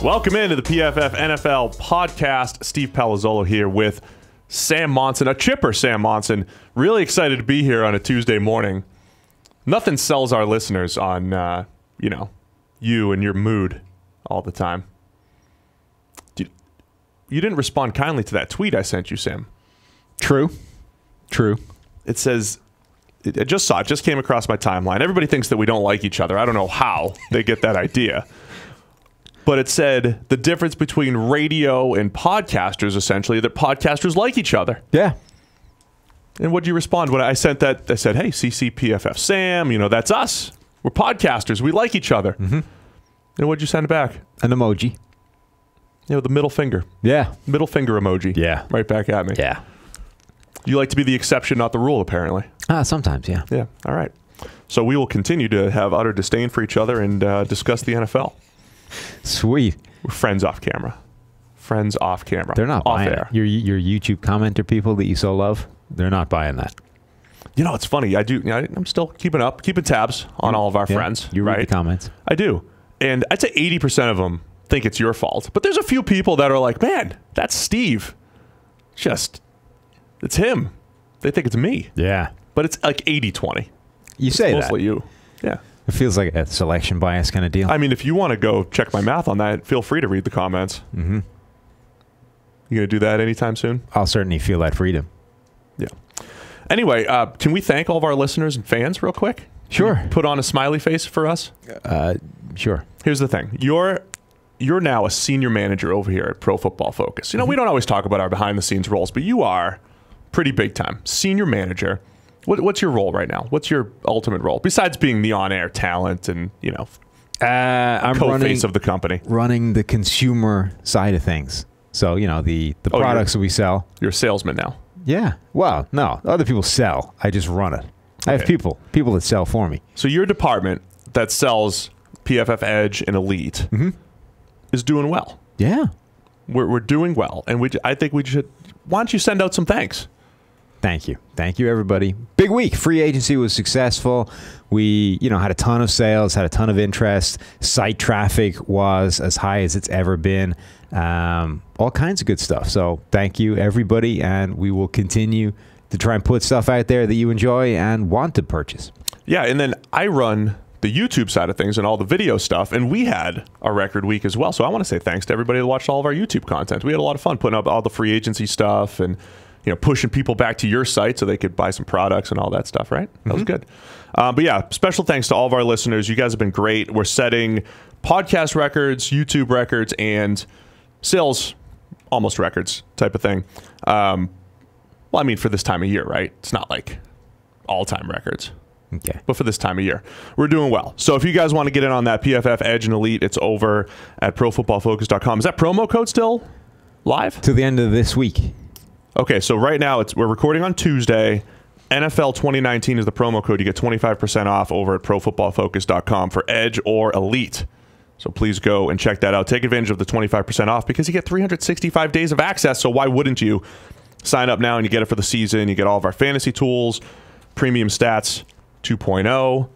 Welcome into the PFF NFL podcast. Steve Palazzolo here with Sam Monson, a chipper Sam Monson. Really excited to be here on a Tuesday morning. Nothing sells our listeners on, you and your mood all the time. You didn't respond kindly to that tweet I sent you, Sam. True. It says, I just saw it, just came across my timeline. Everybody thinks that we don't like each other. I don't know how they get that idea. But it said the difference between radio and podcasters, essentially, that podcasters like each other. Yeah. And what did you respond? When I sent that, I said, hey, CCPFF Sam, that's us. We're podcasters. We like each other. Mm-hmm. And what did you send back? An emoji. The middle finger. Yeah. Middle finger emoji. Yeah. Right back at me. Yeah. You like to be the exception, not the rule, apparently. Sometimes, yeah. Yeah. All right. So we will continue to have utter disdain for each other and discuss the NFL. Sweet. We're friends off camera. Friends off camera. They're not off buying air. it. Your YouTube commenter people that you so love, they're not buying that. It's funny. I'm still keeping tabs on all of our friends. You read right? the comments. I do. And I'd say 80% of them think it's your fault. But there's a few people that are like, man, that's Steve. It's him. They think it's me. Yeah. But it's like 80-20. You say that. Mostly you. Yeah. It feels like a selection bias kind of deal. I mean, if you want to go check my math on that, feel free to read the comments. Mm-hmm. You going to do that anytime soon? I'll certainly feel that freedom. Yeah. Anyway, can we thank all of our listeners and fans real quick? Sure. Put on a smiley face for us? Sure. Here's the thing. You're now a senior manager over here at Pro Football Focus. We don't always talk about our behind-the-scenes roles, but you are pretty big time. Senior manager. What's your role right now? What's your ultimate role? Besides being the on-air talent and, I'm co-face of the company. Running the consumer side of things. So, the products that we sell. You're a salesman now. Yeah. Well, no. Other people sell. I just run it. I have people that sell for me. So your department that sells PFF Edge and Elite is doing well. Yeah. We're doing well. And I think we should... Why don't you send out some thanks? Thank you, everybody. Big week. Free agency was successful. We, had a ton of sales, had a ton of interest. Site traffic was as high as it's ever been. All kinds of good stuff. So thank you, everybody. And we will continue to try and put stuff out there that you enjoy and want to purchase. Yeah, and then I run the YouTube side of things and all the video stuff, and we had a record week as well. So I want to say thanks to everybody that watched all of our YouTube content. We had a lot of fun putting up all the free agency stuff and pushing people back to your site so they could buy some products and all that stuff, right? That was good. But yeah, special thanks to all of our listeners. You guys have been great. We're setting podcast records, YouTube records, and sales almost records type of thing. For this time of year, right? It's not like all-time records. Okay. But for this time of year, we're doing well. So if you guys want to get in on that PFF Edge and Elite, it's over at profootballfocus.com. Is that promo code still live? To the end of this week. Okay, so right now we're recording on Tuesday. NFL 2019 is the promo code. You get 25% off over at profootballfocus.com for Edge or Elite. So please go and check that out. Take advantage of the 25% off because you get 365 days of access. So why wouldn't you sign up now and you get it for the season? You get all of our fantasy tools, premium stats 2.0,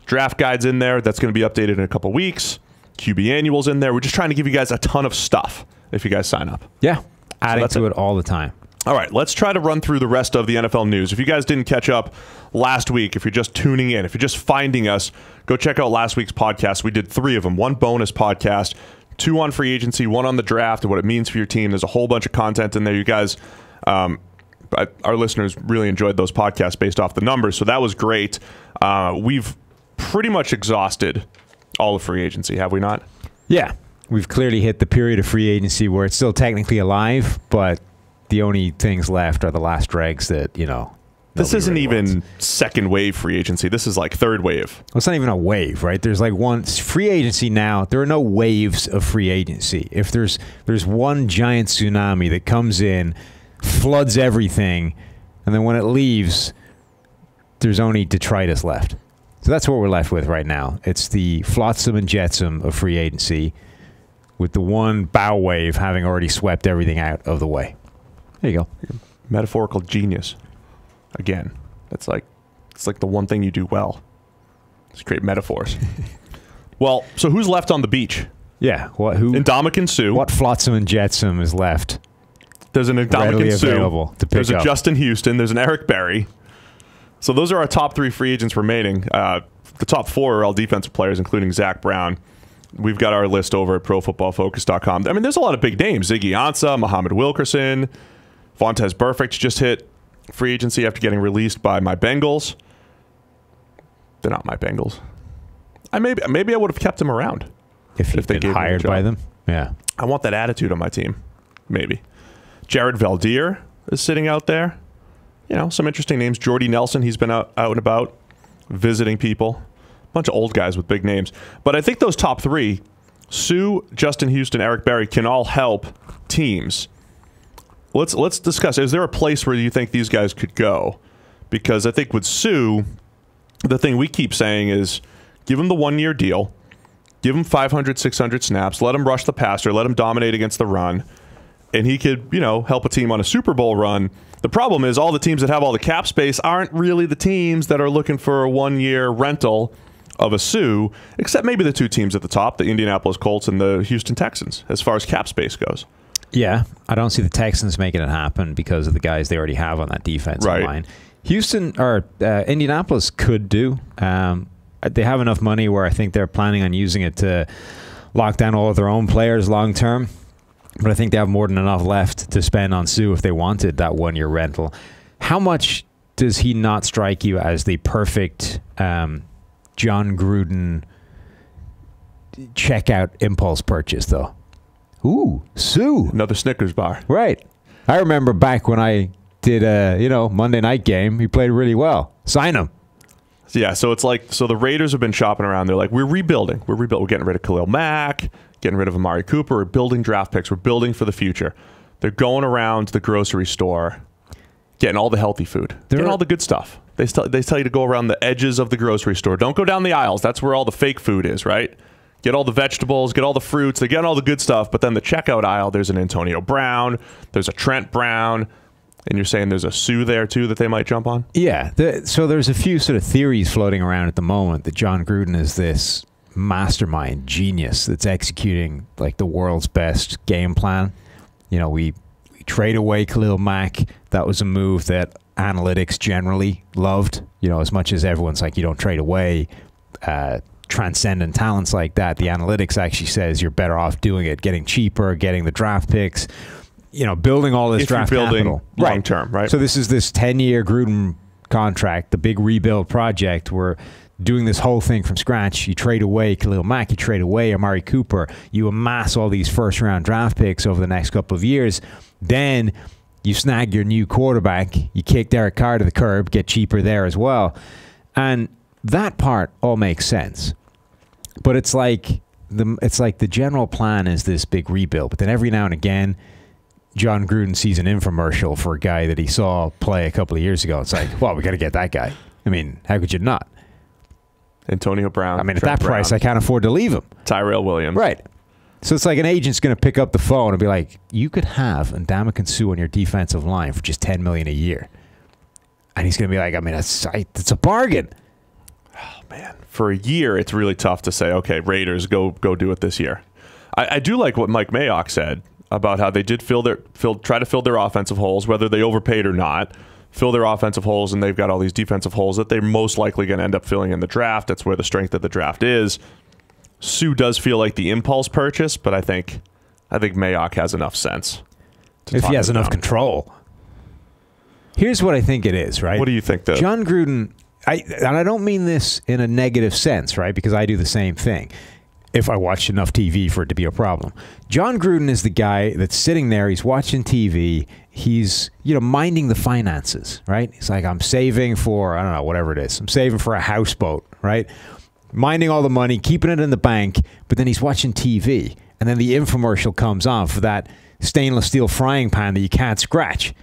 draft guides in there. That's going to be updated in a couple weeks. QB annuals in there. We're just trying to give you guys a ton of stuff if you guys sign up. Yeah, adding to it all the time. All right, let's try to run through the rest of the NFL news. If you guys didn't catch up last week, if you're just tuning in, if you're just finding us, go check out last week's podcast. We did 3 of them, 1 bonus podcast, 2 on free agency, 1 on the draft and what it means for your team. There's a whole bunch of content in there. You guys, our listeners really enjoyed those podcasts based off the numbers, so that was great. We've pretty much exhausted all of free agency, have we not? Yeah, we've clearly hit the period of free agency where it's still technically alive, but the only things left are the last dregs that, this isn't really even wants. Second wave free agency. This is like third wave. Well, it's not even a wave, right? There's like one free agency now. There are no waves of free agency. If there's one giant tsunami that comes in, floods everything, and then when it leaves, there's only detritus left. So that's what we're left with right now. It's the flotsam and jetsam of free agency with the one bow wave having already swept everything out of the way. There you go. Metaphorical genius. Again, it's like the one thing you do well. Just create metaphors. Well, so who's left on the beach Yeah. Who? Ndamukong Suh. What flotsam and jetsam is left? There's an readily Ndamukong Suh. available to pick There's a up. Justin Houston. There's an Eric Berry. So those are our top 3 free agents remaining. The top 4 are all defensive players, including Zach Brown. We've got our list over at ProFootballFocus.com. I mean, there's a lot of big names. Ziggy Ansah, Muhammad Wilkerson, Vontaze Burfict just hit free agency after getting released by my Bengals. They're not my Bengals. Maybe I would have kept him around if they been gave hired by them. Yeah. I want that attitude on my team. Maybe. Jared Valdir is sitting out there. You know, some interesting names. Jordy Nelson, he's been out and about visiting people. A bunch of old guys with big names. But I think those top 3, Suh, Justin Houston, Eric Berry, can all help teams. Let's discuss. Is there a place where you think these guys could go? Because I think with Suh, the thing we keep saying is give him the 1-year deal. Give him 500, 600 snaps. Let him rush the passer. Let him dominate against the run. And he could, you know, help a team on a Super Bowl run. The problem is all the teams that have all the cap space aren't really the teams that are looking for a 1-year rental of a Suh, except maybe the 2 teams at the top, the Indianapolis Colts and the Houston Texans, as far as cap space goes. Yeah, I don't see the Texans making it happen because of the guys they already have on that defensive line. Houston or Indianapolis could do. They have enough money where I think they're planning on using it to lock down all of their own players long term. But I think they have more than enough left to spend on Suh if they wanted that 1-year rental. How much does he not strike you as the perfect John Gruden checkout impulse purchase, though? Ooh, Suh. Another Snickers bar. Right. I remember back when I did a Monday night game. He played really well. Sign him. Yeah, so it's like, so the Raiders have been shopping around. They're like, we're rebuilding. We're getting rid of Khalil Mack, getting rid of Amari Cooper. We're building draft picks. We're building for the future. They're going around the grocery store, getting all the healthy food, getting all the good stuff. They tell you to go around the edges of the grocery store. Don't go down the aisles. That's where all the fake food is, right? Get all the vegetables, get all the fruits. They get all the good stuff. But then the checkout aisle, there's an Antonio Brown, there's a Trent Brown, and you're saying there's a Suh there, too, that they might jump on? Yeah. So there's a few sort of theories floating around at the moment that John Gruden is this mastermind genius that's executing like the world's best game plan. You know, we trade away Khalil Mack. That was a move that analytics generally loved, you know, as much as everyone's like, you don't trade away transcendent talents like that. The analytics actually says you're better off doing it, getting cheaper, getting the draft picks, you know, building all this draft capital long term, right? So this is this 10-year Gruden contract, the big rebuild project. We're doing this whole thing from scratch. You trade away Khalil Mack, you trade away Amari Cooper, you amass all these first-round draft picks over the next couple of years. Then you snag your new quarterback, you kick Derek Carr to the curb, get cheaper there as well. And that part all makes sense. But it's like the general plan is this big rebuild. But then every now and again, John Gruden sees an infomercial for a guy that he saw play a couple of years ago. It's like, well, we got to get that guy. I mean, how could you not? Antonio Brown. I mean, at that price, I can't afford to leave him. Tyrell Williams. Right. So it's like an agent's going to pick up the phone and be like, you could have Ndamukong Suh on your defensive line for just $10 million a year. And he's going to be like, I mean, that's a bargain. Oh, man. For a year, it's really tough to say, okay, Raiders, go do it this year. I do like what Mike Mayock said about how they did try to fill their offensive holes, whether they overpaid or not, fill their offensive holes, and they've got all these defensive holes that they're most likely going to end up filling in the draft. That's where the strength of the draft is. Suh does feel like the impulse purchase, but I think Mayock has enough sense. If he has enough control. Here's what I think it is, right? What do you think, though? John Gruden, and I don't mean this in a negative sense, right? Because I do the same thing. If I watched enough TV for it to be a problem. John Gruden is the guy that's sitting there, he's watching TV, he's, minding the finances, right? He's like, I'm saving for, I don't know, whatever it is. I'm saving for a houseboat, right? Minding all the money, keeping it in the bank, but then he's watching TV. And then the infomercial comes on for that stainless steel frying pan that you can't scratch.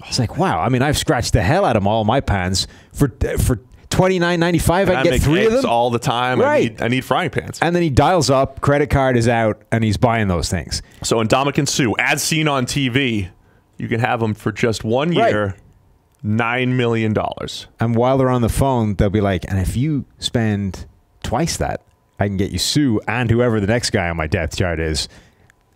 It's like, wow, I mean, I've scratched the hell out of all my pans for $29.95. I get 3 of them all the time. Right. I need frying pans. And then he dials up, credit card is out, and he's buying those things. So Ndamukong Suh, as seen on TV, you can have them for just 1 year, $9 million. And while they're on the phone, they'll be like, and if you spend twice that, I can get you Sue and whoever the next guy on my depth chart is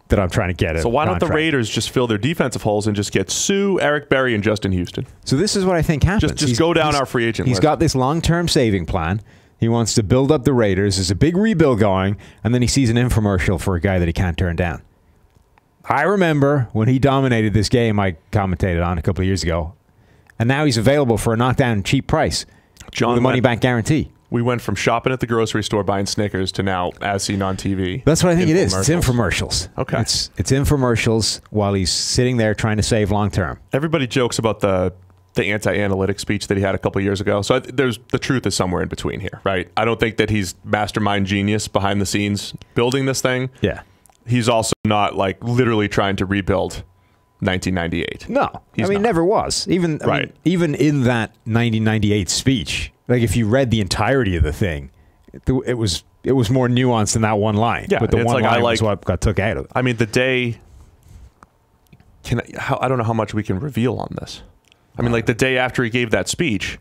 that I'm trying to get it. So why don't the Raiders just fill their defensive holes and just get Sue, Eric Berry, and Justin Houston? So this is what I think happens. Just go down our free agent list. He's got this long-term saving plan. He wants to build up the Raiders. There's a big rebuild going, and then he sees an infomercial for a guy that he can't turn down. I remember when he dominated this game I commentated on a couple of years ago, and now he's available for a knockdown cheap price with a money-back guarantee. We went from shopping at the grocery store buying Snickers to now as seen on TV. That's what I think it is. It's infomercials. Okay. It's infomercials while he's sitting there trying to save long term. Everybody jokes about the anti-analytic speech that he had a couple of years ago. So there's the truth is somewhere in between here, right? I don't think that he's mastermind genius behind the scenes building this thing. Yeah. He's also not like literally trying to rebuild 1998. No. Never was. Even in that 1998 speech, like if you read the entirety of the thing, it was more nuanced than that one line. Yeah, but the one line was what got took out of it. I mean, the day. I don't know how much we can reveal on this. I mean, like the day after he gave that speech,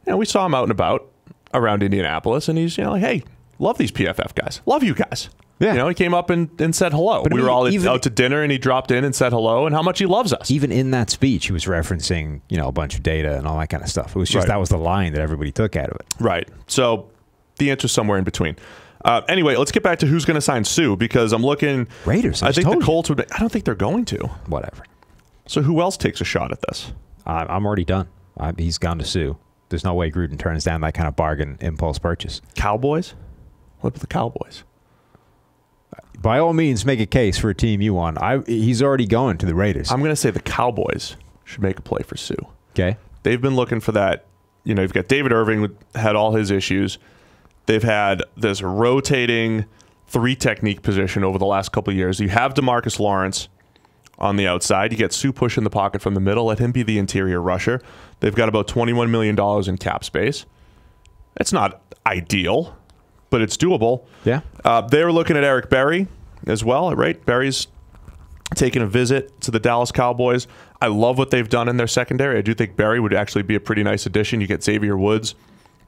we saw him out and about around Indianapolis, and he's like, "Hey, love these PFF guys, love you guys." Yeah, he came up and said hello. But we were all out to dinner, and he dropped in and said hello, and how much he loves us. Even in that speech, he was referencing, a bunch of data and all that kind of stuff. It was just that was the line that everybody took out of it. Right. So the answer's somewhere in between. Anyway, let's get back to who's going to sign Sue, because I'm looking. Raiders. I think the Colts would. I don't think they're going to. Whatever. So who else takes a shot at this? I'm already done. He's gone to Sue. There's no way Gruden turns down that kind of bargain impulse purchase. Cowboys? What about the Cowboys? By all means, make a case for a team you want. He's already going to the Raiders. I'm going to say the Cowboys should make a play for Sue. Okay. They've been looking for that. You've got David Irving had all his issues. They've had this rotating three-technique position over the last couple of years. You have DeMarcus Lawrence on the outside. You get Sue push in the pocket from the middle. Let him be the interior rusher. They've got about $21 million in cap space. It's not ideal, but it's doable. Yeah. They were looking at Eric Berry as well, right? Berry's taking a visit to the Dallas Cowboys. I love what they've done in their secondary. I do think Berry would actually be a pretty nice addition. You get Xavier Woods,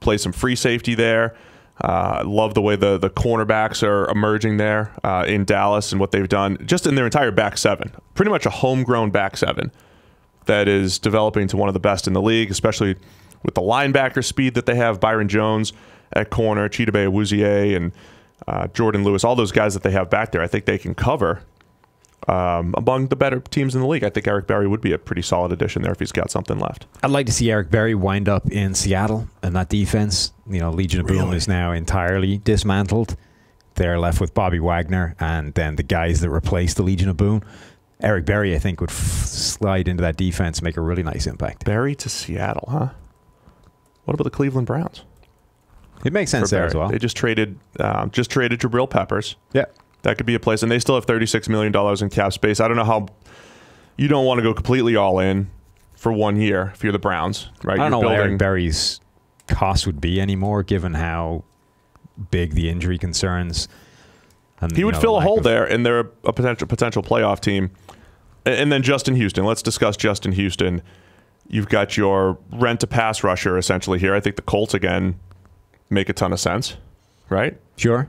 play some free safety there. I love the way the cornerbacks are emerging there in Dallas and what they've done just in their entire back seven. Pretty much a homegrown back seven that is developing to one of the best in the league, especially with the linebacker speed that they have. Byron Jones at corner, Chidobe Awuzie, and Jordan Lewis, all those guys that they have back there, I think they can cover among the better teams in the league. I think Eric Berry would be a pretty solid addition there if he's got something left. I'd like to see Eric Berry wind up in Seattle and that defense. Legion of Boom is now entirely dismantled. They're left with Bobby Wagner and then the guys that replaced the Legion of Boom. Eric Berry, I think, would slide into that defense and make a really nice impact. Berry to Seattle, huh? What about the Cleveland Browns? It makes sense there as well. They just traded Jabril Peppers. Yeah. That could be a place. And they still have $36 million in cap space. I don't know how you don't want to go completely all in for 1 year if you're the Browns, right? I don't know what Eric Berry's cost would be anymore, given how big the injury concerns. And, he would fill a hole there, and they're a potential playoff team. And then Justin Houston. Let's discuss Justin Houston. You've got your rent-to-pass rusher essentially here. I think the Colts, again, make a ton of sense, right? Sure.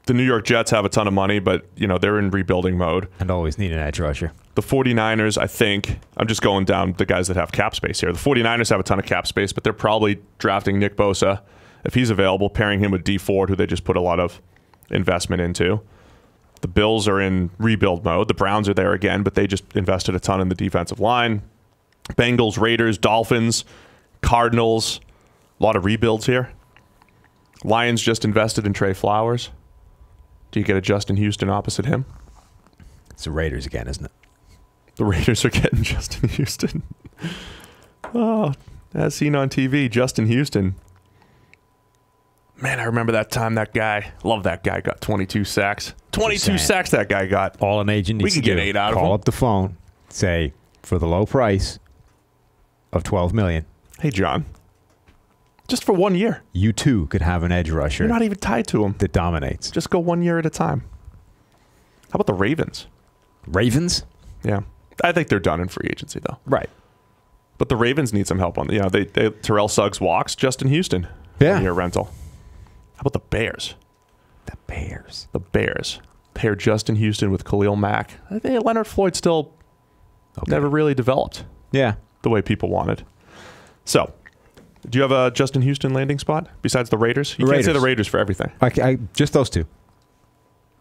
The New York Jets have a ton of money, but they're in rebuilding mode. And always need an edge rusher. The 49ers, I think, I'm just going down the guys that have cap space here. The 49ers have a ton of cap space, but they're probably drafting Nick Bosa, if he's available, pairing him with D Ford, who they just put a lot of investment into. The Bills are in rebuild mode. The Browns are there again, but they just invested a ton in the defensive line. Bengals, Raiders, Dolphins, Cardinals, a lot of rebuilds here. Lions just invested in Trey Flowers. Do you get a Justin Houston opposite him? It's the Raiders again, isn't it? The Raiders are getting Justin Houston. Oh, as seen on TV, Justin Houston. Man, I remember that time that guy, love that guy, got 22 sacks. 22 sacks that guy got. All an agent needs to do. We can get 8 out of him. Call up the phone, say, for the low price of $12 million. Hey, John. Just for 1 year. You too could have an edge rusher. You're not even tied to him. That dominates. Just go 1 year at a time. How about the Ravens? Ravens? Yeah. I think they're done in free agency, though. Right. But the Ravens need some help on. Terrell Suggs walks. Justin Houston. Yeah. 1 year rental. How about the Bears? The Bears. The Bears. Pair Justin Houston with Khalil Mack. I think Leonard Floyd still never really developed the way people wanted. So, do you have a Justin Houston landing spot besides the Raiders? You can't say the Raiders for everything. I just those two.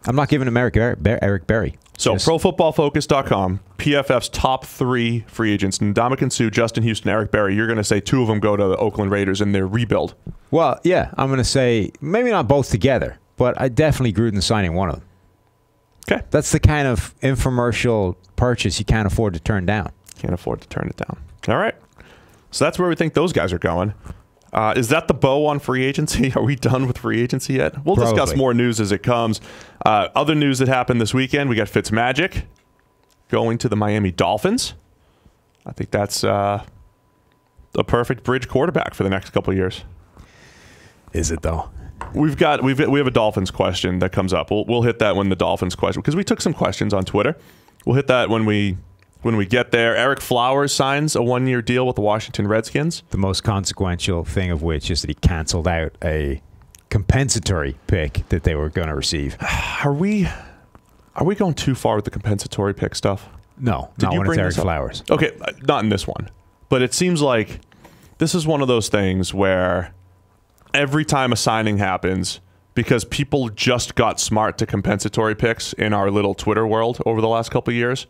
I'm not giving him Eric Berry. So, ProFootballFocus.com, PFF's top 3 free agents, Ndamukong Suh, Justin Houston, Eric Berry. You're going to say 2 of them go to the Oakland Raiders in their rebuild. Well, yeah, I'm going to say maybe not both together, but I definitely Gruden signing one of them. Okay. That's the kind of infomercial purchase you can't afford to turn down. Can't afford to turn it down. All right. So that's where we think those guys are going. Is that the bow on free agency? Are we done with free agency yet? We'll discuss more news as it comes. Other news that happened this weekend, we got Fitzmagic going to the Miami Dolphins. I think that's a perfect bridge quarterback for the next couple of years. Is it, though? We have a Dolphins question that comes up. We'll hit that when the Dolphins question, because we took some questions on Twitter. We'll hit that when we get there. Eric Flowers signs a 1-year deal with the Washington Redskins. The most consequential thing of which is that he canceled out a compensatory pick that they were going to receive. Are we going too far with the compensatory pick stuff? No, not when it's Eric Flowers. Okay, not in this one. But it seems like this is one of those things where every time a signing happens, because people just got smart to compensatory picks in our little Twitter world over the last couple of years,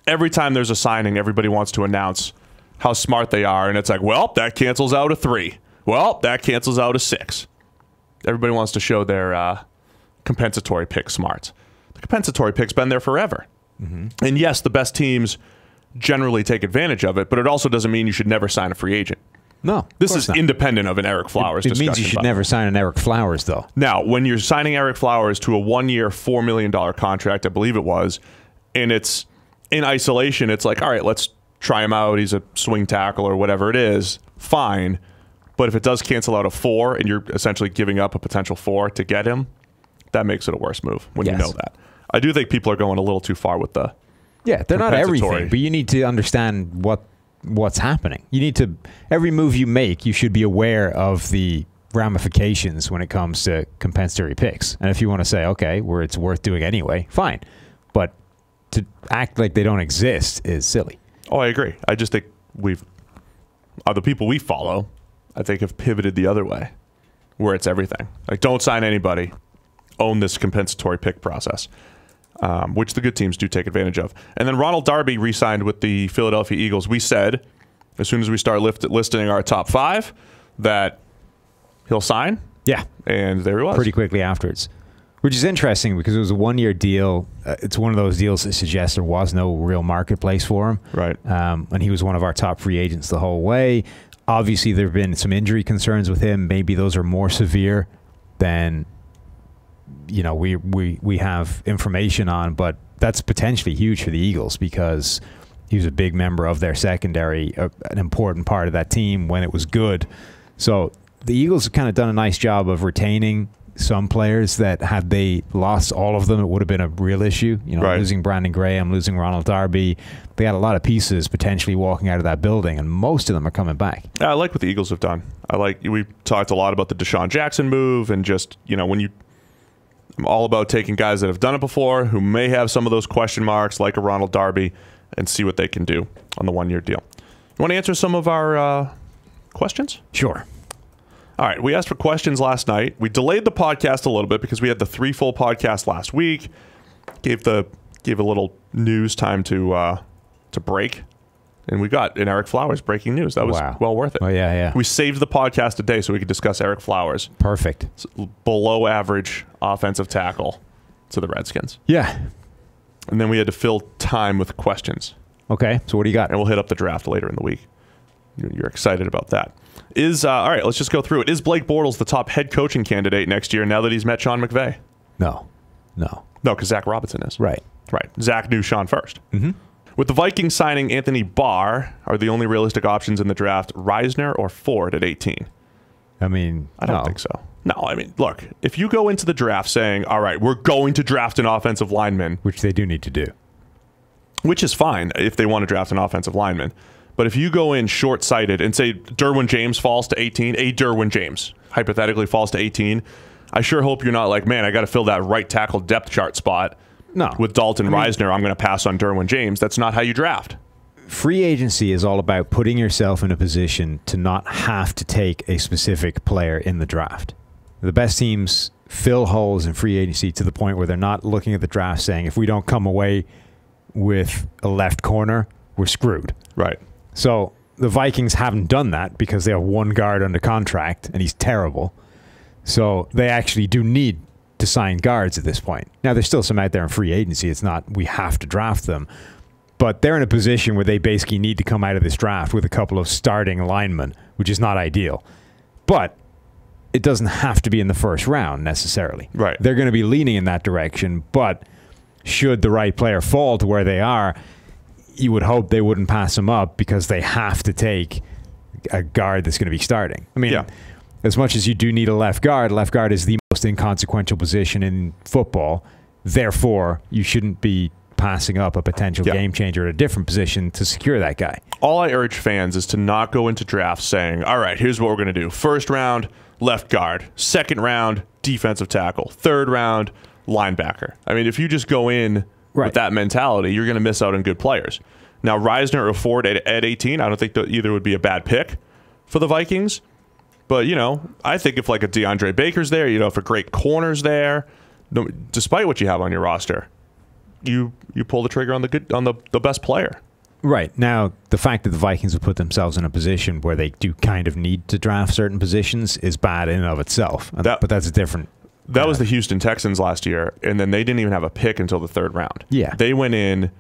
every time there's a signing, everybody wants to announce how smart they are. And it's like, well, that cancels out a 3. Well, that cancels out a 6. Everybody wants to show their compensatory pick smarts. The compensatory pick's been there forever. Mm-hmm. And yes, the best teams generally take advantage of it, but it also doesn't mean you should never sign a free agent. No, this is independent of an Eric Flowers discussion. It means you should never sign an Eric Flowers, though. Now, when you're signing Eric Flowers to a 1-year, $4 million contract, I believe it was, and it's in isolation, it's like, all right, let's try him out. He's a swing tackle or whatever it is. Fine. But if it does cancel out a 4 and you're essentially giving up a potential 4 to get him, that makes it a worse move when you know that. I do think people are going a little too far with the they're not everything, but you need to understand what's happening. You need to, every move you make, you should be aware of the ramifications when it comes to compensatory picks. And if you want to say, okay, where it's worth doing anyway, fine. But to act like they don't exist is silly. Oh, I agree. I just think the people we follow, I think, have pivoted the other way, where it's everything. Like, don't sign anybody. Own this compensatory pick process, which the good teams do take advantage of. And then Ronald Darby re-signed with the Philadelphia Eagles. We said, as soon as we start listing our top 5, that he'll sign. Yeah. And there he was. Pretty quickly afterwards. Which is interesting because it was a 1-year deal. It's one of those deals that suggests there was no real marketplace for him. Right. And he was one of our top free agents the whole way. Obviously, there have been some injury concerns with him. Maybe those are more severe than we have information on, but that's potentially huge for the Eagles because he was a big member of their secondary, an important part of that team when it was good. So the Eagles have kind of done a nice job of retaining some players that had they lost all of them, it would have been a real issue. Losing Brandon Graham, losing Ronald Darby. They got a lot of pieces potentially walking out of that building, and most of them are coming back. I like what the Eagles have done. We talked a lot about the Deshaun Jackson move, and just, I'm all about taking guys that have done it before, who may have some of those question marks, like a Ronald Darby, and see what they can do on the 1-year deal. You want to answer some of our questions? Sure. All right, we asked for questions last night. We delayed the podcast a little bit because we had the 3 full podcasts last week. Gave a little news time to break, and we got in Eric Flowers breaking news. That was well worth it. Oh yeah. We saved the podcast today so we could discuss Eric Flowers. Perfect. Below average offensive tackle to the Redskins. Yeah. And then we had to fill time with questions. Okay, so what do you got? And we'll hit up the draft later in the week. You're excited about that. All right, let's just go through it. Is Blake Bortles the top head coaching candidate next year now that he's met Sean McVay? No, because Zach Robinson is. Right. Zach knew Sean first. Mm-hmm. With the Vikings signing Anthony Barr, are the only realistic options in the draft Reisner or Ford at 18? I don't think so. No, look, if you go into the draft saying, all right, we're going to draft an offensive lineman. Which they do need to do. Which is fine if they want to draft an offensive lineman. But if you go in short-sighted and say Derwin James falls to 18, Derwin James hypothetically falls to 18, I sure hope you're not like, man, I got to fill that right tackle depth chart spot. No. With Dalton Reisner, I'm going to pass on Derwin James. That's not how you draft. Free agency is all about putting yourself in a position to not have to take a specific player in the draft. The best teams fill holes in free agency to the point where they're not looking at the draft saying, if we don't come away with a left corner, we're screwed. Right. So the Vikings haven't done that because they have one guard under contract and he's terrible. So they actually do need to sign guards at this point. Now, there's still some out there in free agency. It's not we have to draft them. But they're in a position where they basically need to come out of this draft with a couple of starting linemen, which is not ideal. But it doesn't have to be in the first round necessarily. Right. They're going to be leaning in that direction. But should the right player fall to where they are, you would hope they wouldn't pass him up because they have to take a guard that's going to be starting. I mean, as much as you do need a left guard is the most inconsequential position in football. Therefore, you shouldn't be passing up a potential game changer at a different position to secure that guy. All I urge fans is to not go into drafts saying, all right, here's what we're going to do. First round, left guard. Second round, defensive tackle. Third round, linebacker. I mean, if you just go in with that mentality, you're going to miss out on good players. Now, Reisner or Ford at 18, I don't think that either would be a bad pick for the Vikings. But, you know, I think if like a DeAndre Baker's there, you know, if a great corner's there, despite what you have on your roster, you pull the trigger on the best player. Right. Now, the fact that the Vikings have put themselves in a position where they do kind of need to draft certain positions is bad in and of itself. But that's a different... That was the Houston Texans last year, and then they didn't even have a pick until the third round. Yeah. They went in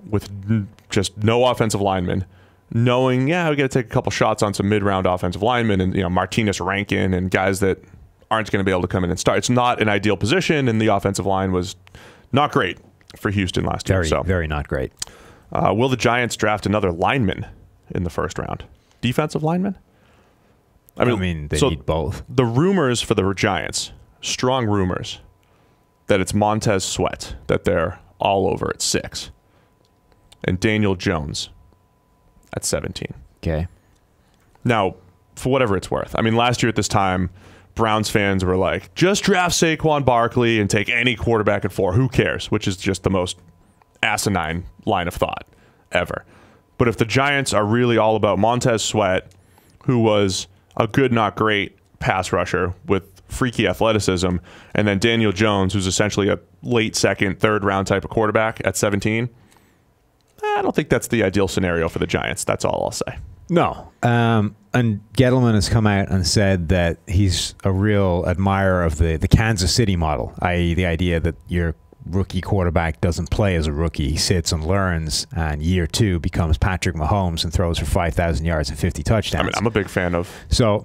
with just no offensive linemen, knowing, we got to take a couple shots on some mid-round offensive linemen and, you know, Martinez Rankin and guys that aren't going to be able to come in and start. It's not an ideal position, and the offensive line was not great for Houston last year. Very not great. Will the Giants draft another lineman in the first round? Defensive lineman? I mean they need both. The rumors for the Giants, strong rumors, that it's Montez Sweat, that they're all over at 6, and Daniel Jones at 17. Okay. Now, for whatever it's worth, I mean, last year at this time, Browns fans were like, just draft Saquon Barkley and take any quarterback at 4. Who cares? Which is just the most asinine line of thought ever. But if the Giants are really all about Montez Sweat, who was a good, not great pass rusher with freaky athleticism, and then Daniel Jones, who's essentially a late second, third round type of quarterback at 17, I don't think that's the ideal scenario for the Giants. That's all I'll say. No. And Gettleman has come out and said that he's a real admirer of the Kansas City model, i.e. the idea that your rookie quarterback doesn't play as a rookie. He sits and learns, and year 2 becomes Patrick Mahomes and throws for 5,000 yards and 50 touchdowns. I mean, I'm a big fan of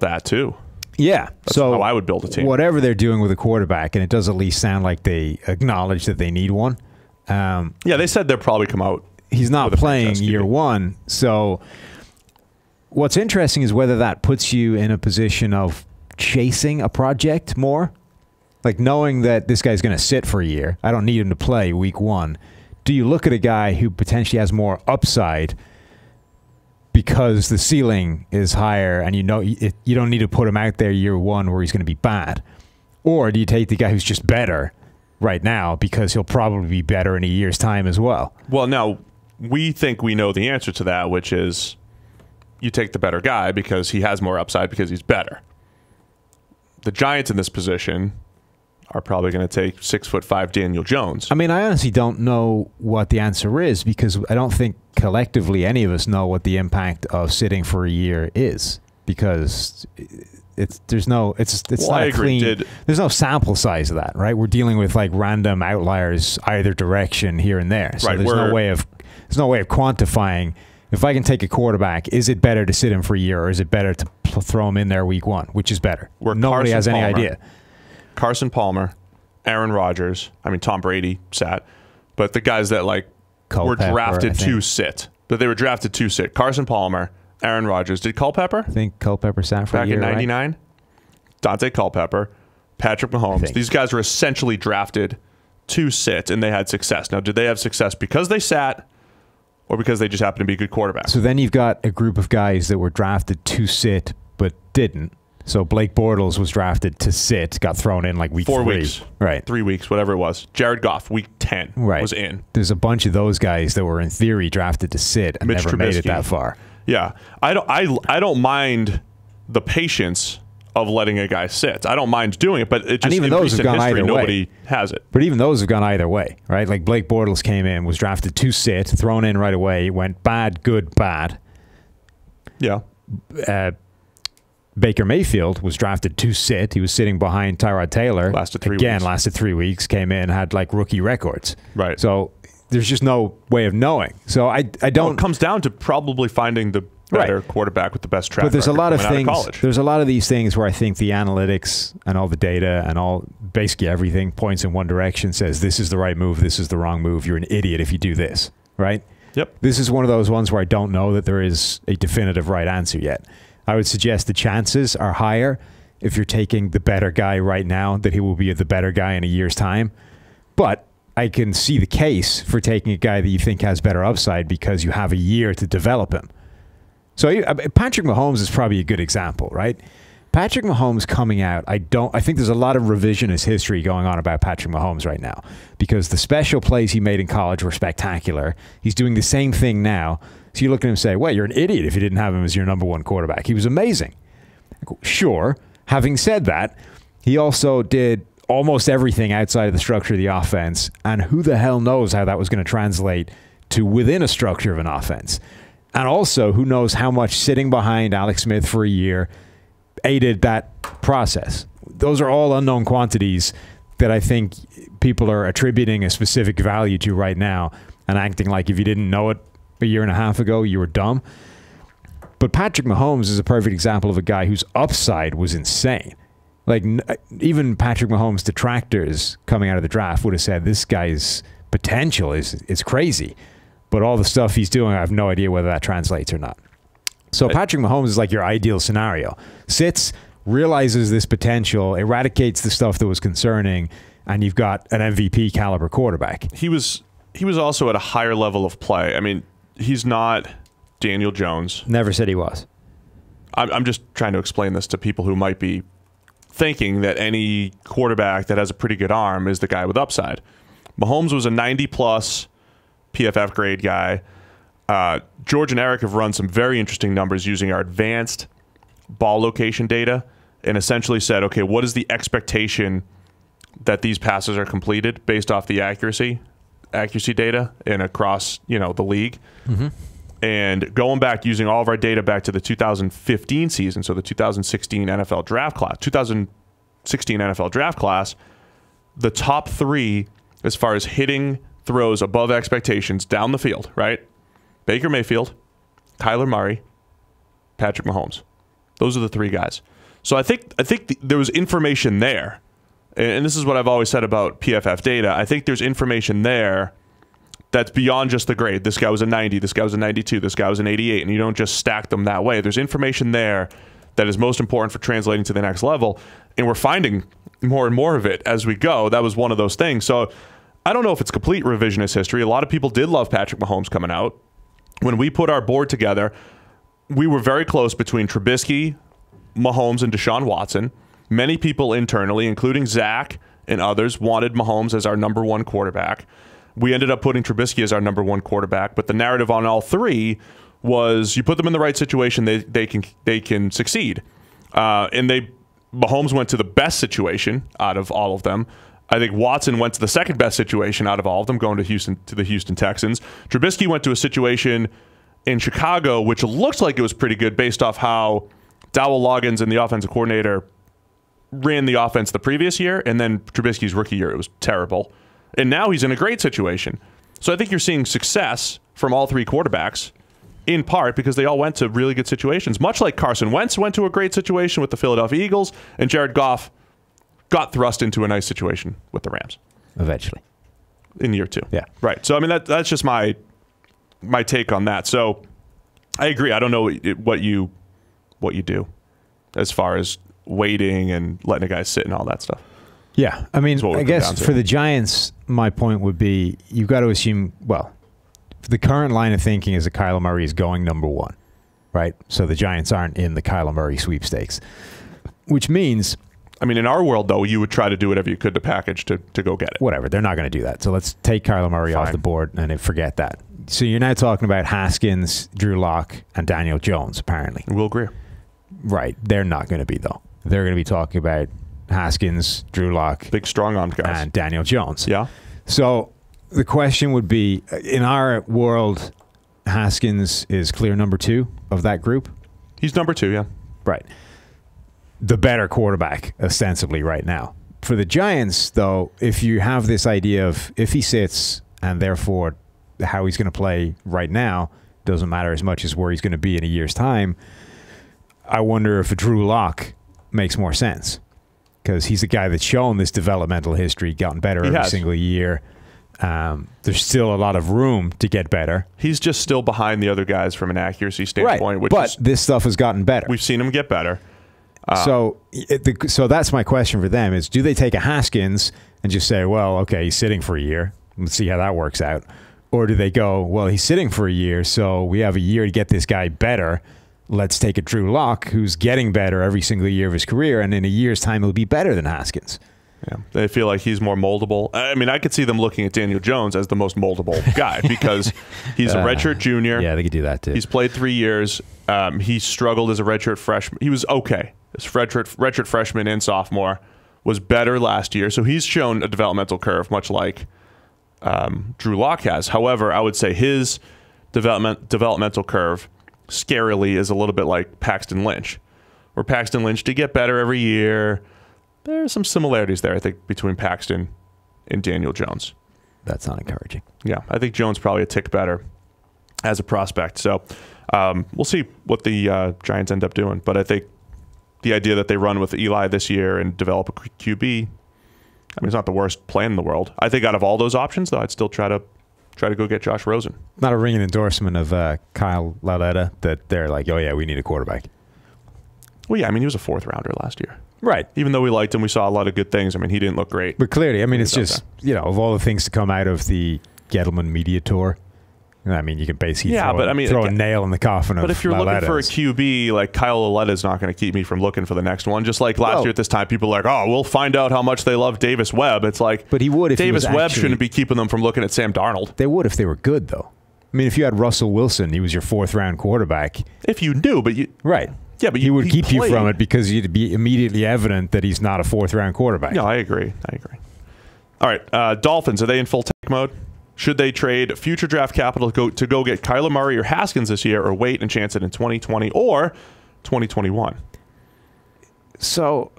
that too. Yeah. That's how I would build a team. Whatever they're doing with a quarterback, and it does at least sound like they acknowledge that they need one. They said they'll probably come out. He's not playing year 1, so what's interesting is whether that puts you in a position of chasing a project more. Like knowing that this guy's going to sit for a year. I don't need him to play week 1. Do you look at a guy who potentially has more upside because the ceiling is higher and you know you don't need to put him out there year 1 where he's going to be bad? Or do you take the guy who's just better right now because he'll probably be better in a year's time as well? Well, now, we think we know the answer to that, which is you take the better guy because he has more upside because he's better. The Giants in this position are probably going to take 6'5" Daniel Jones. I mean, I honestly don't know what the answer is because I don't think collectively any of us know what the impact of sitting for a year is because there's no sample size of that, right? We're dealing with like random outliers either direction here and there. So there's no way of quantifying. If I can take a quarterback, is it better to sit him for a year or is it better to throw him in there week 1? Which is better? Nobody has any idea. Carson Palmer, Aaron Rodgers, I mean, Tom Brady sat, but the guys that were drafted to sit. But they were drafted to sit. Carson Palmer, Aaron Rodgers. Did Culpepper? I think Culpepper sat for back a year, in '99. Right? Dante Culpepper, Patrick Mahomes. These guys were essentially drafted to sit, and they had success. Now, did they have success because they sat or because they just happened to be good quarterbacks? So then you've got a group of guys that were drafted to sit but didn't. So Blake Bortles was drafted to sit, got thrown in like week 4 3. weeks. Right. 3 weeks, whatever it was. Jared Goff, week 10, was in. There's a bunch of those guys that were in theory drafted to sit and Mitch never made it Trubisky. that far. Yeah. I don't mind the patience of letting a guy sit. I don't mind doing it, but it just, and even in those have recent gone history, either nobody way. has it. But even those have gone either way, right? Like Blake Bortles came in, was drafted to sit, thrown in right away, went bad, good, bad. Yeah. Baker Mayfield was drafted to sit. He was sitting behind Tyrod Taylor. Lasted 3 Again, weeks. lasted 3 weeks, came in, had like rookie records. Right. So there's just no way of knowing. So I don't. Well, it comes down to probably finding the better quarterback with the best track But there's a record lot of coming out things. college. There's a lot of these things where I think the analytics and all the data and all basically everything points in one direction, says this is the right move, this is the wrong move. You're an idiot if you do this, right? Yep. This is one of those ones where I don't know that there is a definitive right answer yet. I would suggest the chances are higher if you're taking the better guy right now that he will be the better guy in a year's time. But I can see the case for taking a guy that you think has better upside because you have a year to develop him. So Patrick Mahomes is probably a good example, right? Patrick Mahomes coming out, I think there's a lot of revisionist history going on about Patrick Mahomes right now because the special plays he made in college were spectacular. He's doing the same thing now. So you look at him and say, well, you're an idiot if you didn't have him as your number one quarterback. He was amazing. Sure. Having said that, he also did almost everything outside of the structure of the offense. And who the hell knows how that was going to translate to within a structure of an offense. And also, who knows how much sitting behind Alex Smith for a year aided that process. Those are all unknown quantities that I think people are attributing a specific value to right now and acting like if you didn't know it a year and a half ago, you were dumb. But Patrick Mahomes is a perfect example of a guy whose upside was insane. Like, even Patrick Mahomes' detractors coming out of the draft would have said this guy's potential is crazy. But all the stuff he's doing, I have no idea whether that translates or not. So Patrick Mahomes is like your ideal scenario. Sits, realizes this potential, eradicates the stuff that was concerning, and you've got an MVP caliber quarterback. He was also at a higher level of play. I mean, he's not Daniel Jones. Never said he was. I'm just trying to explain this to people who might be thinking that any quarterback that has a pretty good arm is the guy with upside. Mahomes was a 90-plus PFF grade guy. George and Eric have run some very interesting numbers using our advanced ball location data and essentially said, okay, what is the expectation that these passes are completed based off the accuracy data and across, the league. Mm-hmm. And going back, using all of our data back to the 2015 season, so the 2016 NFL draft class, the top three as far as hitting throws above expectations down the field, right? Baker Mayfield, Kyler Murray, Patrick Mahomes. Those are the three guys. So I think there was information there. And this is what I've always said about PFF data. I think there's information there that's beyond just the grade. This guy was a 90, this guy was a 92, this guy was an 88, and you don't just stack them that way. There's information there that is most important for translating to the next level, and we're finding more and more of it as we go. That was one of those things. So I don't know if it's complete revisionist history. A lot of people did love Patrick Mahomes coming out. When we put our board together, we were very close between Trubisky, Mahomes, and Deshaun Watson. Many people internally, including Zach and others, wanted Mahomes as our number one quarterback. We ended up putting Trubisky as our number one quarterback, but the narrative on all three was you put them in the right situation, they can succeed. Mahomes went to the best situation out of all of them. I think Watson went to the second best situation out of all of them, going to the Houston Texans. Trubisky went to a situation in Chicago, which looked like it was pretty good based off how Dowell Loggins and the offensive coordinator ran the offense the previous year, and then Trubisky's rookie year, it was terrible. And now he's in a great situation. So I think you're seeing success from all three quarterbacks, in part because they all went to really good situations, much like Carson Wentz went to a great situation with the Philadelphia Eagles, and Jared Goff got thrust into a nice situation with the Rams. Eventually. In year two. Yeah. Right. So, I mean, that's just my take on that. So I agree. I don't know what you do as far as waiting and letting a guy sit and all that stuff. Yeah. I mean, I guess for the Giants, my point would be you've got to assume, well, the current line of thinking is that Kyler Murray is going number one, right? So the Giants aren't in the Kyler Murray sweepstakes. which means, I mean, in our world, though, you would try to do whatever you could to package to go get it. whatever, they're not going to do that. So let's take Kyler Murray off Fine. the board and then forget that. So you're now talking about Haskins, Drew Lock, and Daniel Jones, apparently. Will Greer. Right. They're not going to be, though. They're going to be talking about Haskins, Drew Lock, Big, strong-armed guys. and Daniel Jones. Yeah. So the question would be, in our world, Haskins is clear number 2 of that group. He's number 2, yeah. Right. The better quarterback, ostensibly, right now. For the Giants, though, if you have this idea of if he sits and therefore how he's going to play right now doesn't matter as much as where he's going to be in a year's time, I wonder if a Drew Lock makes more sense, because he's a guy that's shown this developmental history, gotten better every single year. There's still a lot of room to get better. He's just still behind the other guys from an accuracy standpoint. Right, but this stuff has gotten better. We've seen him get better. So that's my question for them is, do they take a Haskins and just say, well, okay, he's sitting for a year. Let's see how that works out. Or do they go, well, he's sitting for a year, so we have a year to get this guy better. Let's take a Drew Lock who's getting better every single year of his career, and in a year's time, he'll be better than Haskins. Yeah, they feel like he's more moldable. I mean, I could see them looking at Daniel Jones as the most moldable guy because he's a redshirt junior. Yeah, they could do that too. He's played 3 years. He struggled as a redshirt freshman. He was okay. As redshirt freshman and sophomore was better last year. So he's shown a developmental curve, much like Drew Lock has. However, I would say his developmental curve, scarily, is a little bit like Paxton Lynch, where Paxton Lynch did get better every year. There are some similarities there, I think, between Paxton and Daniel Jones. That's not encouraging. Yeah, I think Jones probably a tick better as a prospect. So we'll see what the Giants end up doing. But I think the idea that they run with Eli this year and develop a QB, I mean, it's not the worst plan in the world. I think out of all those options, though, I'd still try to go get Josh Rosen. Not a ringing endorsement of Kyle Lauletta that they're like, oh, yeah, we need a quarterback. Well, yeah, I mean, he was a 4th rounder last year. Right. Even though we liked him, we saw a lot of good things. I mean, he didn't look great. But clearly, I mean, it's just, of all the things to come out of the Gettleman media tour, I mean, you can basically throw a nail in the coffin of But if you're looking for a QB, like Kyle Lauletta is not going to keep me from looking for the next one. Just like last year at this time, people are like, oh, we'll find out how much they love Davis Webb. It's like, but he would if Davis he was Webb shouldn't be keeping them from looking at Sam Darnold. They would if they were good, though. I mean, if you had Russell Wilson, he was your 4th round quarterback. If you knew, but you... Right. Yeah, but he would keep you from it because you'd be immediately evident that he's not a 4th round quarterback. No, I agree. All right, Dolphins, are they in full tank mode? Should they trade future draft capital to go get Kyler Murray or Haskins this year, or wait and chance it in 2020 or 2021? So,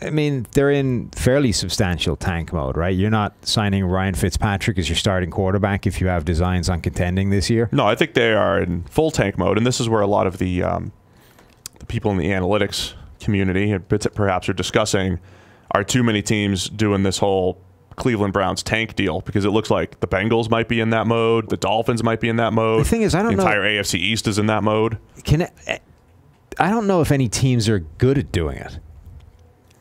I mean, they're in fairly substantial tank mode, right? You're not signing Ryan Fitzpatrick as your starting quarterback if you have designs on contending this year. No, I think they are in full tank mode, and this is where a lot of the people in the analytics community perhaps are discussing, are too many teams doing this whole Cleveland Browns tank deal, because it looks like the Bengals might be in that mode, the Dolphins might be in that mode. The thing is, I don't know. The entire AFC East is in that mode. I don't know if any teams are good at doing it.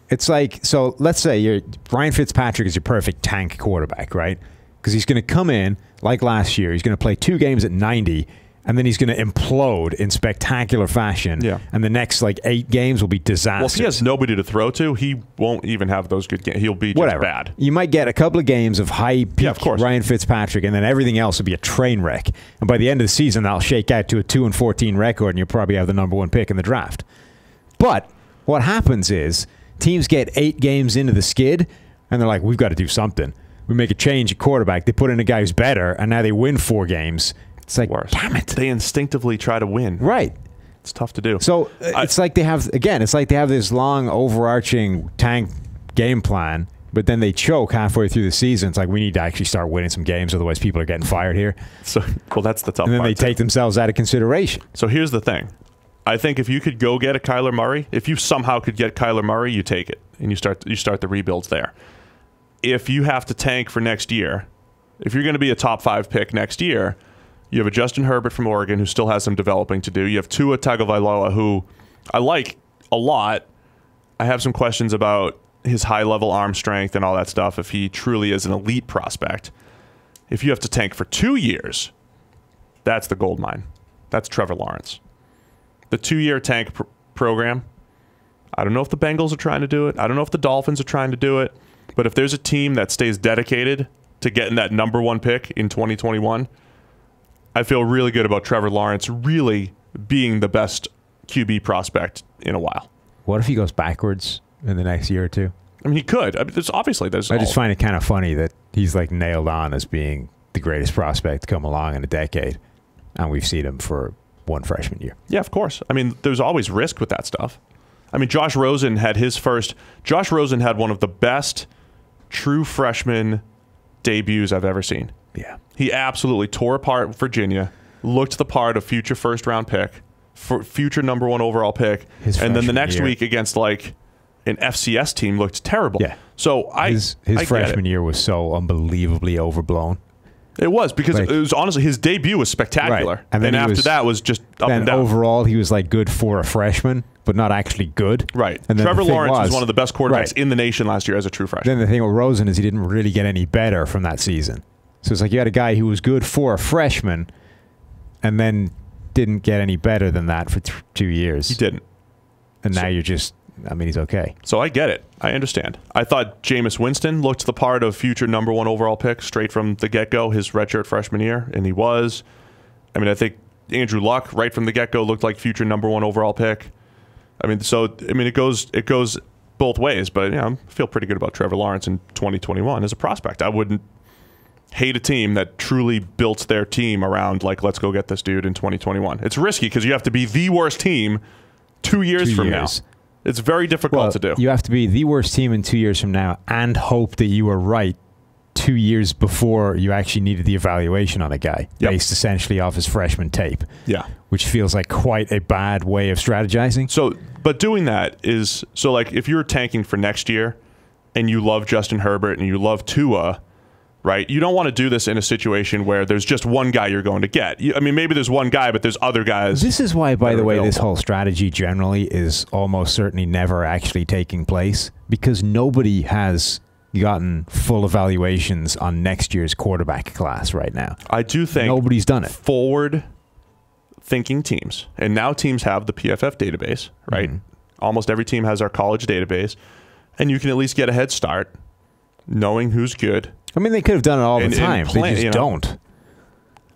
It's like, so let's say Ryan Fitzpatrick is your perfect tank quarterback, right? Because he's going to come in like last year. He's going to play 2 games at 90, and then he's going to implode in spectacular fashion. Yeah. And the next 8 games will be disastrous. Well, if he has nobody to throw to, he won't even have those good games. He'll be just bad. You might get a couple of games of high peak Ryan Fitzpatrick, and then everything else will be a train wreck. And by the end of the season, that'll shake out to a 2-14 record, and you'll probably have the number 1 pick in the draft. But what happens is teams get 8 games into the skid, and they're like, we've got to do something. We make a change at quarterback. They put in a guy who's better, and now they win 4 games. It's like, damn it. They instinctively try to win. Right. It's tough to do. So it's like they have this long overarching tank game plan, but then they choke halfway through the season. It's like, we need to actually start winning some games, otherwise people are getting fired here. So, well, that's the tough part. And then they take themselves out of consideration. So here's the thing. I think if you could go get a Kyler Murray, if you somehow could get Kyler Murray, you take it, and you start the rebuilds there. If you have to tank for next year, if you're going to be a top 5 pick next year, you have a Justin Herbert from Oregon who still has some developing to do. You have Tua Tagovailoa, who I like a lot. I have some questions about his high-level arm strength and all that stuff, if he truly is an elite prospect. If you have to tank for 2 years, that's the gold mine. That's Trevor Lawrence. The 2-year tank program I don't know if the Bengals are trying to do it. I don't know if the Dolphins are trying to do it. But if there's a team that stays dedicated to getting that number 1 pick in 2021, I feel really good about Trevor Lawrence really being the best QB prospect in a while. What if he goes backwards in the next year or two? I mean, he could. I mean, I just find it kind of funny that he's like nailed on as being the greatest prospect to come along in a decade, and we've seen him for one freshman year. Yeah, of course. I mean, there's always risk with that stuff. I mean, Josh Rosen had one of the best true freshman debuts I've ever seen. Yeah. He absolutely tore apart Virginia, looked the part of future first-round pick, future number 1 overall pick, and then the next week against like an FCS team looked terrible. Yeah. So his freshman year was so unbelievably overblown. It was because it was honestly his debut was spectacular, right. And then after that was just up and down. Overall, he was like good for a freshman, but not actually good. Right. And Trevor Lawrence was one of the best quarterbacks in the nation last year as a true freshman. Then the thing with Rosen is he didn't really get any better from that season. So it's like you had a guy who was good for a freshman, and then didn't get any better than that for 2 years. He didn't. And now you're just. I mean, he's okay. So I get it. I understand. I thought Jameis Winston looked the part of future number 1 overall pick straight from the get-go, his redshirt freshman year, and he was. I mean, I think Andrew Luck right from the get-go looked like future number 1 overall pick. I mean, it goes both ways, but I feel pretty good about Trevor Lawrence in 2021 as a prospect. I wouldn't hate a team that truly built their team around like, let's go get this dude in 2021. It's risky because you have to be the worst team 2 years from now. It's very difficult to do. You have to be the worst team in 2 years from now and hope that you were right 2 years before you actually needed the evaluation on a guy based essentially off his freshman tape. Yeah. Which feels like quite a bad way of strategizing. So, but doing that is, so like if you're tanking for next year and you love Justin Herbert and you love Tua, right? You don't want to do this in a situation where there's just one guy you're going to get. I mean, maybe there's one guy, but there's other guys. This is why, by the way, this whole strategy generally is almost certainly never actually taking place because nobody has gotten full evaluations on next year's quarterback class right now. I do think nobody's done it. Forward-thinking teams, and now teams have the PFF database, right? Mm-hmm. Almost every team has our college database, and you can at least get a head start knowing who's good. I mean, they could have done it all the time. They just don't.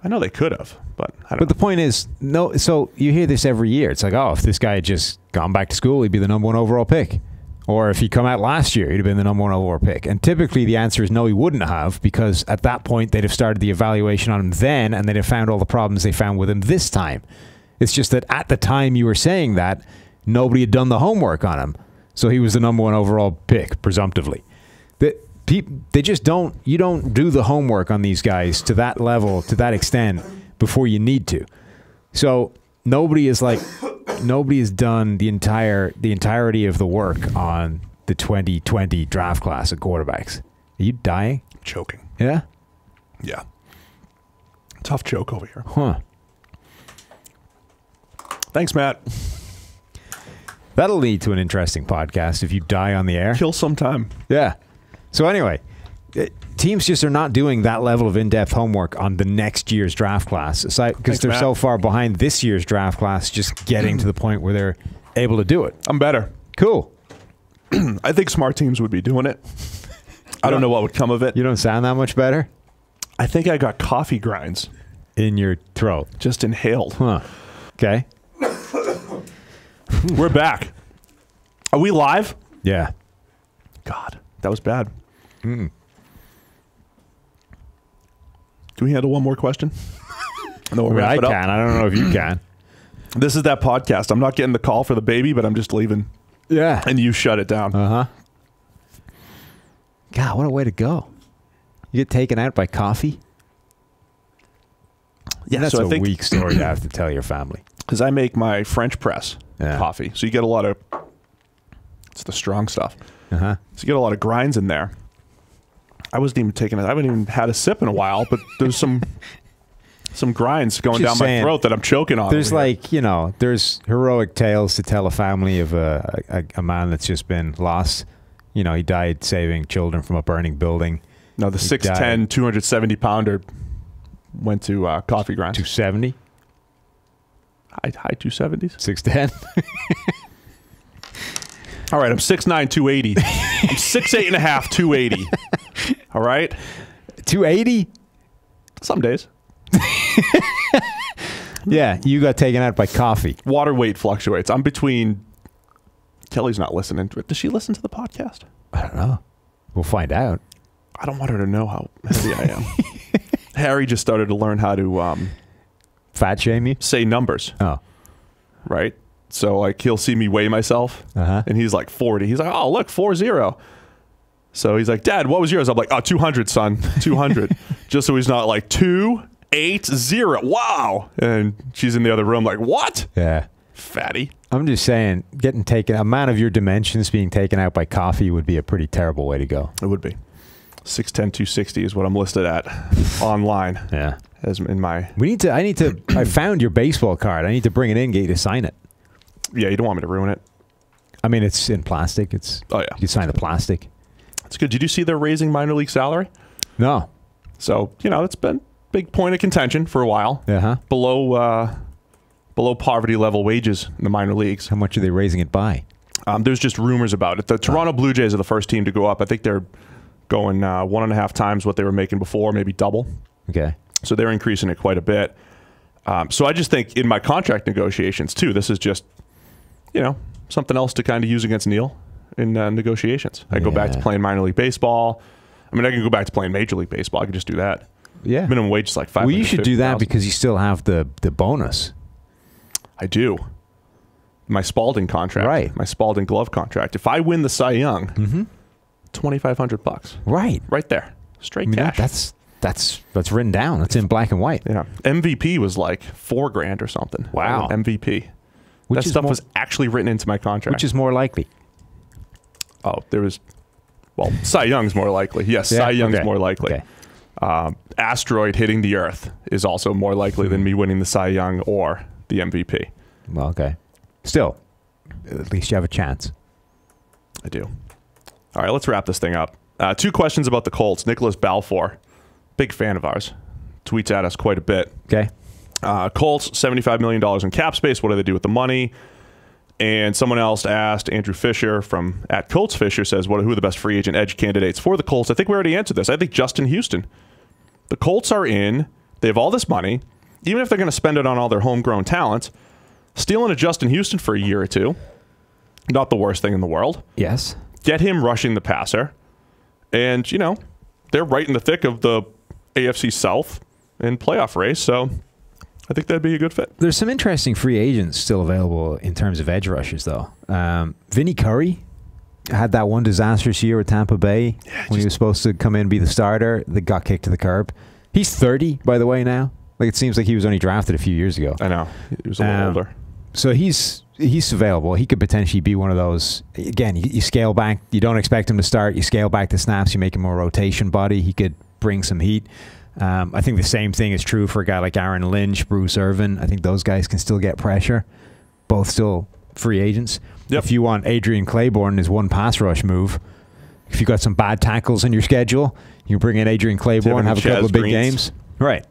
I know they could have, but I don't know. But the point is, no. So you hear this every year. It's like, oh, if this guy had just gone back to school, he'd be the number 1 overall pick. Or if he'd come out last year, he'd have been the number 1 overall pick. And typically the answer is no, he wouldn't have, because at that point they'd have started the evaluation on him then, and they'd have found all the problems they found with him this time. It's just that at the time you were saying that, nobody had done the homework on him. So he was the number 1 overall pick, presumptively. They just don't. You don't do the homework on these guys to that level, to that extent, before you need to. So nobody has done the entirety of the work on the 2020 draft class of quarterbacks. Are you dying? Choking. Yeah. Yeah. Tough joke over here. Huh. Thanks, Matt. That'll lead to an interesting podcast if you die on the air. Kill some time. Yeah. So anyway, teams just are not doing that level of in-depth homework on the next year's draft class because they're so far behind this year's draft class just getting to the point where they're able to do it. I'm better. Cool. I think smart teams would be doing it. I don't know what would come of it. You don't sound that much better? I think I got coffee grinds. In your throat? Just inhaled. Huh. Okay. We're back. Are we live? Yeah. God, that was bad. Mm. Can we handle one more question? No, I can. I don't know if you can. This is that podcast. I'm not getting the call for the baby, but I'm just leaving. Yeah. And you shut it down. Uh-huh. God, what a way to go. You get taken out by coffee? Yeah, that's a weak story to have to tell your family. Because I make my French press coffee. So you get a lot of, it's the strong stuff. Uh-huh. So you get a lot of grinds in there. I wasn't even taking it. I haven't even had a sip in a while, but there's some grinds going down my throat that I'm choking on. There's there's heroic tales to tell a family of a man that's just been lost. He died saving children from a burning building. No, the 6'10", 270-pounder went to coffee grinds. 270? High 270s. 6'10"? All right, I'm 6'9", 280. I'm 6'8 and a half, 280. All right? 280? Some days. Yeah, you got taken out by coffee. Water weight fluctuates. I'm between... Kelly's not listening to it. Does she listen to the podcast? I don't know. We'll find out. I don't want her to know how heavy I am. Harry just started to learn how to... Fat shame you? say numbers. Oh. Right? So, like, he'll see me weigh myself, and he's like 40. He's like, oh, look, 40. So he's like, Dad, what was yours? I'm like, oh, 200, son. 200. Just so he's not like 280. Wow. And she's in the other room like, what? Yeah. Fatty. I'm just saying, a man of your dimensions being taken out by coffee would be a pretty terrible way to go. It would be. 6'10", 260 is what I'm listed at online. Yeah. As in my... I found your baseball card. I need to bring it in, get you to sign it. Yeah, you don't want me to ruin it. I mean, it's in plastic. Oh, yeah. You can sign the plastic. It's good. Did you see they're raising minor league salary? No. So, it's been a big point of contention for a while. Uh-huh. Below poverty level wages in the minor leagues. How much are they raising it by? There's just rumors about it. The Toronto Blue Jays are the first team to go up. I think they're going 1.5 times what they were making before, maybe double. Okay. So they're increasing it quite a bit. So I just think in my contract negotiations, too, this is just, something else to kind of use against Neil in negotiations. I go back to playing minor league baseball. I mean, I can go back to playing Major League Baseball. I can just do that. Yeah. Minimum wage is like $550,000. Well, you should do that because you still have the bonus. I do. My Spalding contract. Right. My Spalding glove contract. If I win the Cy Young, $2,500. Right. Right there. Straight cash. That's written down. That's in black and white. Yeah. MVP was like $4,000 or something. Wow. MVP. That stuff was actually written into my contract. Which is more likely? Oh, Cy Young's more likely. Yes, Cy Young's more likely. Okay. Asteroid hitting the Earth is also more likely than me winning the Cy Young or the MVP. Well, okay. Still, at least you have a chance. I do. All right, let's wrap this thing up. 2 questions about the Colts. Nicholas Balfour, big fan of ours, tweets at us quite a bit. Okay. Colts, $75 million in cap space. What do they do with the money? And someone else asked, Andrew Fisher from @ColtsFisher says, who are the best free agent edge candidates for the Colts? I think we already answered this. I think Justin Houston. The Colts are in. They have all this money. Even if they're going to spend it on all their homegrown talent, stealing a Justin Houston for a year or two, not the worst thing in the world. Yes. Get him rushing the passer. And, they're right in the thick of the AFC South and playoff race. So I think that'd be a good fit. There's some interesting free agents still available in terms of edge rushers, though. Vinny Curry had that one disastrous year with Tampa Bay when he was supposed to come in and be the starter. That got kicked to the curb. He's 30, by the way, now. Like, it seems like he was only drafted a few years ago. I know. He was a little older. So he's available. He could potentially be one of those. Again, you scale back. You don't expect him to start. You scale back the snaps. You make him a rotation body. He could bring some heat. I think the same thing is true for a guy like Aaron Lynch, Bruce Irvin. I think those guys can still get pressure. Both still free agents. Yep. If you want Adrian Claiborne as one pass rush move, if you got some bad tackles in your schedule, you can bring in Adrian Claiborne, have a couple of big games. Right.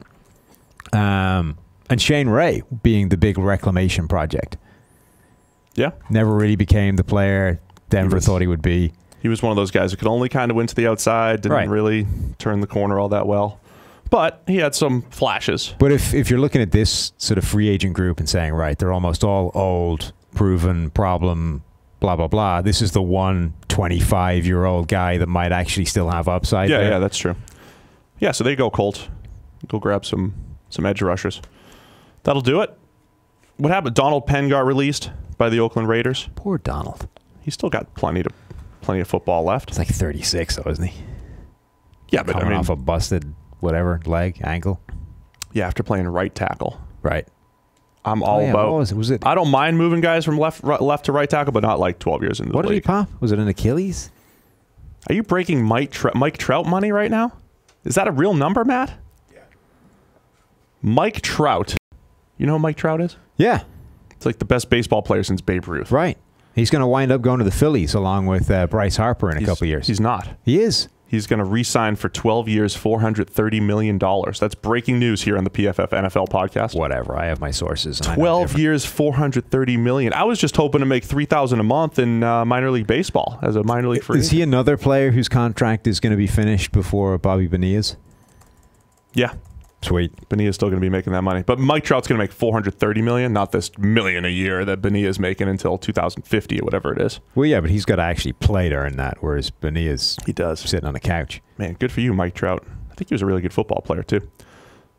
And Shane Ray being the big reclamation project. Yeah. Never really became the player Denver thought he would be. He was one of those guys who could only kind of win to the outside, didn't really turn the corner all that well. But he had some flashes. But if you're looking at this sort of free agent group and saying, right, they're almost all old, proven, problem, blah, blah, blah, this is the one 25-year-old guy that might actually still have upside there. Yeah, that's true. Yeah, so there you go, Colts. Go grab some edge rushers. That'll do it. What happened? Donald Penn got released by the Oakland Raiders. Poor Donald. He's still got plenty of football left. He's like 36, though, isn't he? Yeah, but coming off a busted leg, ankle. Yeah, after playing right tackle. Right. I'm all about. What was it? I don't mind moving guys from left to right tackle, but not like 12 years into the league. What did he pop? Was it an Achilles? Are you breaking Mike Trout money right now? Is that a real number, Matt? Yeah. Mike Trout. You know who Mike Trout is? Yeah. It's like the best baseball player since Babe Ruth. Right. He's going to wind up going to the Phillies along with Bryce Harper in a couple of years. He's not. He is. He's going to re-sign for 12 years, $430 million. That's breaking news here on the PFF NFL podcast. Whatever. I have my sources. 12 years, $430 million. I was just hoping to make $3,000 a month in minor league baseball as a minor league free agent. Is he another player whose contract is going to be finished before Bobby Bonilla's? Yeah. Sweet. Bonilla's still going to be making that money. But Mike Trout's going to make $430 million, not this million a year that Bonilla's making until 2050 or whatever it is. Well, yeah, but he's got to actually play to earn that, whereas Bonilla's sitting on the couch. Man, good for you, Mike Trout. I think he was a really good football player, too.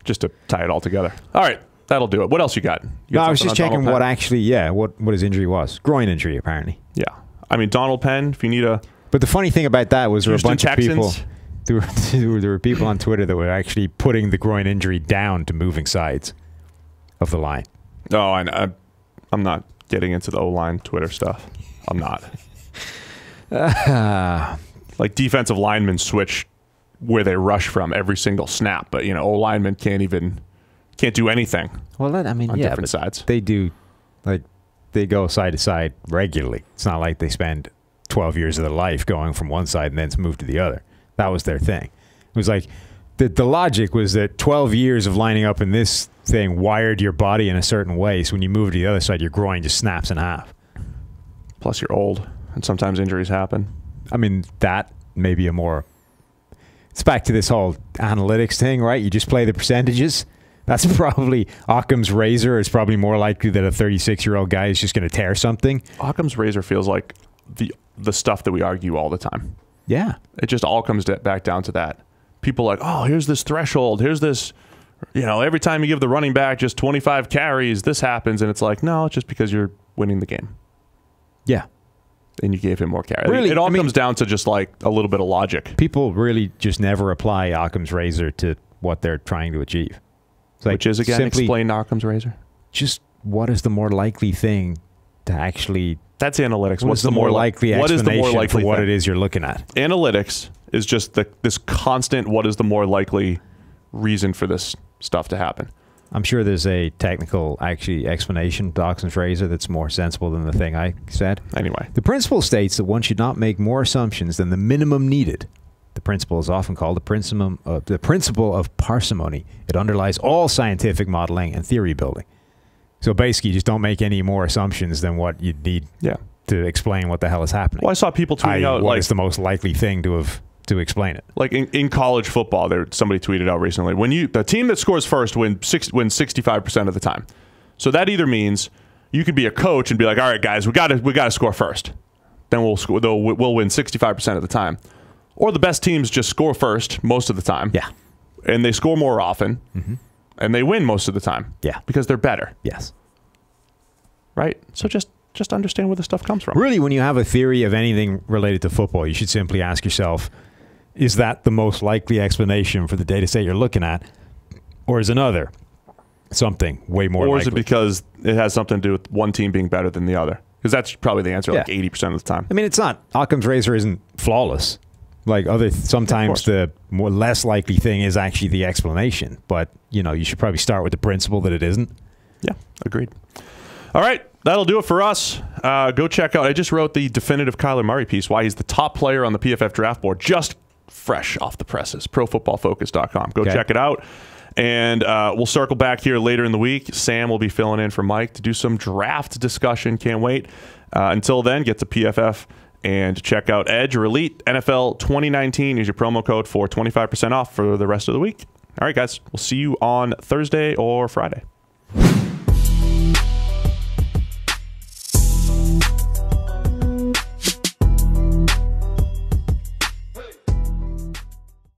Just to tie it all together. All right, that'll do it. What else you got? No, I was just checking what actually, what his injury was. Groin injury, apparently. Yeah. I mean, Donald Penn, if you need a... But the funny thing about that was there were a bunch Texans, of people... There were people on Twitter that were actually putting the groin injury down to moving sides of the line. Oh, I'm not getting into the O-line Twitter stuff. I'm not. Like defensive linemen switch where they rush from every single snap, but O-linemen can't do anything. Well, on different sides. They do, they go side to side regularly. It's not like they spend 12 years of their life going from one side and then move to the other. That was their thing. It was like the logic was that 12 years of lining up in this thing wired your body in a certain way. So when you move to the other side, your groin just snaps in half. Plus, you're old, and sometimes injuries happen. I mean, that may be it's back to this whole analytics thing, right? You just play the percentages. That's probably Occam's razor. It's probably more likely that a 36-year-old guy is just going to tear something. Occam's razor feels like the stuff that we argue all the time. Yeah. It just all comes back down to that. People are like, oh, here's this threshold. Here's this, every time you give the running back just 25 carries, this happens. And it's like, no, it's just because you're winning the game. Yeah. And you gave him more carries. Really, it all comes down to just like a little bit of logic. People really just never apply Occam's razor to what they're trying to achieve. It's like, which is, again, explain Occam's razor. Just what is the more likely thing to actually... That's analytics. What's the more likely explanation for what it is you're looking at? Analytics is just this constant, what is the more likely reason for this stuff to happen? I'm sure there's a technical explanation to Occam's razor that's more sensible than the thing I said. Anyway. The principle states that one should not make more assumptions than the minimum needed. The principle is often called the principle of parsimony. It underlies all scientific modeling and theory building. So basically, just don't make any more assumptions than what you'd need to explain what the hell is happening. Well, I saw people tweeting out what is the most likely thing to explain it. Like in college football, somebody tweeted out recently, the team that scores first wins 65% of the time. So that either means you could be a coach and be like, all right, guys, we got to score first. Then we'll win 65% of the time. Or the best teams just score first most of the time. Yeah. And they score more often. Mm-hmm. And they win most of the time. Yeah. Because they're better. Yes. Right? So just understand where the stuff comes from. Really, when you have a theory of anything related to football, you should simply ask yourself, is that the most likely explanation for the data set you're looking at? Or is another something way more likely? Or is it because it has something to do with one team being better than the other? Because that's probably the answer like 80% of the time. I mean, it's not. Occam's razor isn't flawless. Like sometimes the more less likely thing is actually the explanation, but you should probably start with the principle that it isn't. Yeah, agreed. All right, that'll do it for us. Go check out. I just wrote the definitive Kyler Murray piece, why he's the top player on the PFF draft board, just fresh off the presses. ProFootballFocus.com. Go check it out, and we'll circle back here later in the week. Sam will be filling in for Mike to do some draft discussion. Can't wait. Until then, get to PFF. And check out Edge or Elite NFL 2019. Use your promo code for 25% off for the rest of the week. All right, guys. We'll see you on Thursday or Friday.